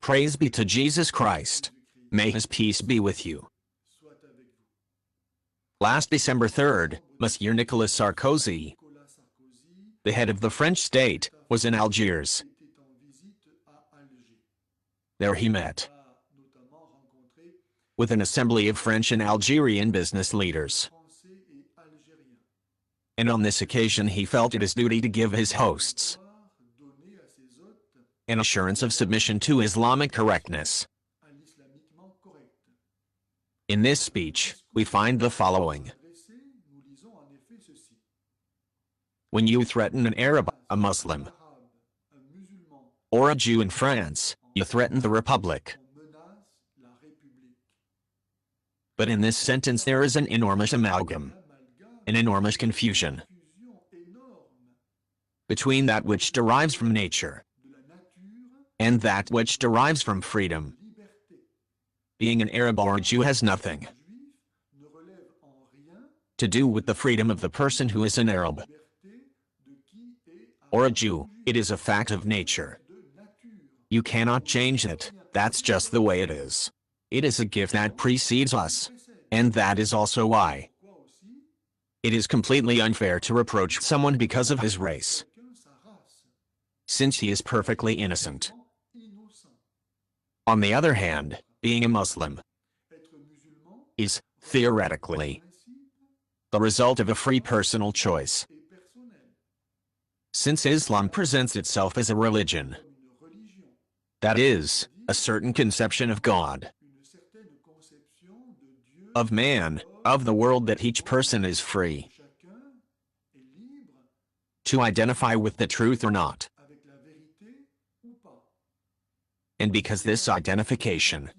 Praise be to Jesus Christ. May his peace be with you. Last December 3rd, Monsieur Nicolas Sarkozy, the head of the French state, was in Algiers. There he met with an assembly of French and Algerian business leaders. And on this occasion he felt it his duty to give his hosts an assurance of submission to Islamic correctness. In this speech, we find the following. When you threaten an Arab, a Muslim, or a Jew in France, you threaten the Republic. But in this sentence there is an enormous amalgam, an enormous confusion between that which derives from nature and that which derives from freedom. Being an Arab or a Jew has nothing to do with the freedom of the person who is an Arab or a Jew. It is a fact of nature. You cannot change it. That's just the way it is. It is a gift that precedes us, and that is also why it is completely unfair to reproach someone because of his race, since he is perfectly innocent. On the other hand, being a Muslim is, theoretically, the result of a free personal choice. Since Islam presents itself as a religion, that is, a certain conception of God, of man, of the world, that each person is free to identify with the truth or not. And because this identification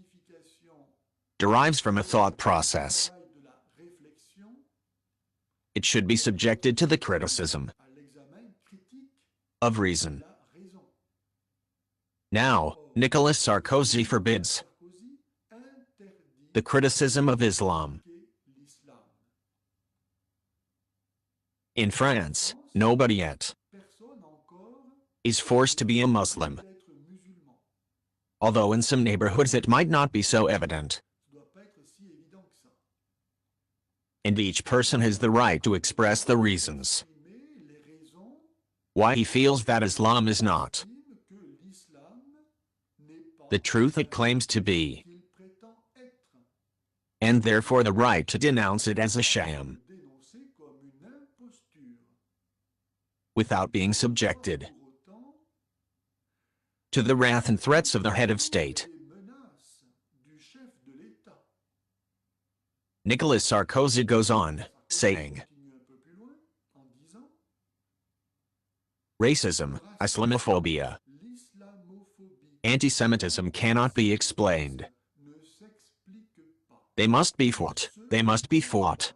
derives from a thought process, it should be subjected to the criticism of reason. Now, Nicolas Sarkozy forbids the criticism of Islam. In France, nobody yet is forced to be a Muslim, although in some neighborhoods it might not be so evident. And each person has the right to express the reasons why he feels that Islam is not the truth it claims to be, and therefore the right to denounce it as a sham, without being subjected to the wrath and threats of the head of state. Nicolas Sarkozy goes on, saying, racism, Islamophobia, anti-Semitism cannot be explained. They must be fought. They must be fought.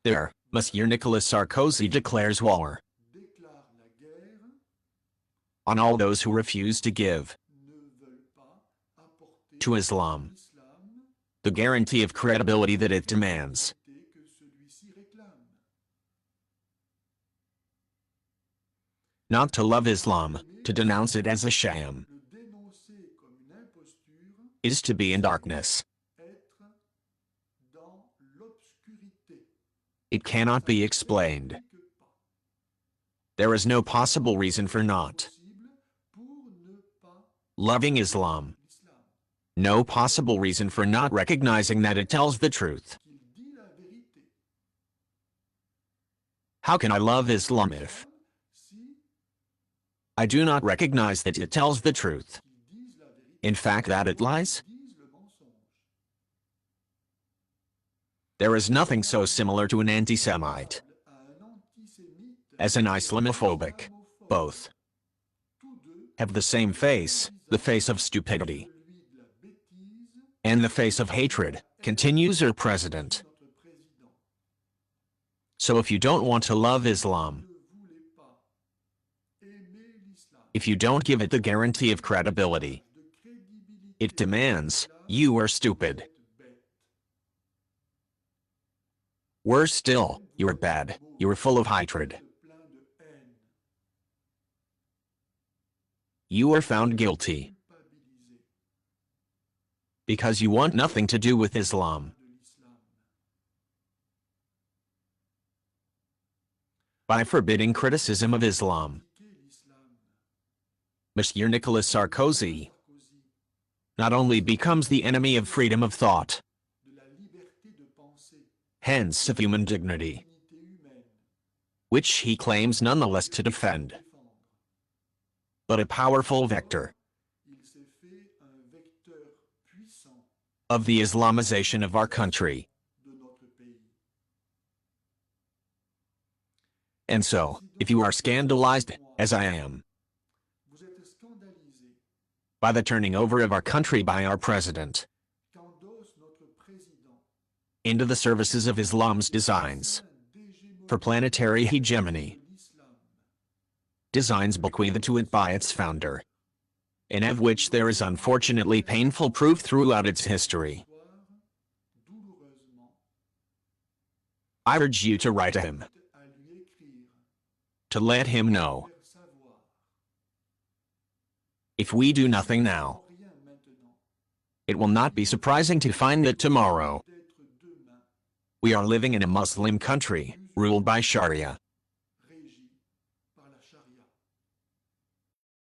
There, Monsieur Nicolas Sarkozy declares war on all those who refuse to give to Islam the guarantee of credibility that it demands. Not to love Islam, to denounce it as a sham, is to be in darkness. It cannot be explained. There is no possible reason for not loving Islam. No possible reason for not recognizing that it tells the truth. How can I love Islam if I do not recognize that it tells the truth? In fact, that it lies? There is nothing so similar to an anti-Semite as an Islamophobic. Both have the same face, the face of stupidity, and the face of hatred, continues our president. So if you don't want to love Islam, if you don't give it the guarantee of credibility it demands, you are stupid. Worse still, you are bad, you are full of hatred. You are found guilty because you want nothing to do with Islam. By forbidding criticism of Islam, Monsieur Nicolas Sarkozy not only becomes the enemy of freedom of thought, hence of human dignity, which he claims nonetheless to defend, but a powerful vector of the Islamization of our country. And so, if you are scandalized, as I am, by the turning over of our country by our president into the services of Islam's designs for planetary hegemony, designs bequeathed to it by its founder, and of which there is unfortunately painful proof throughout its history, I urge you to write to him, to let him know. If we do nothing now, it will not be surprising to find that tomorrow we are living in a Muslim country, ruled by Sharia.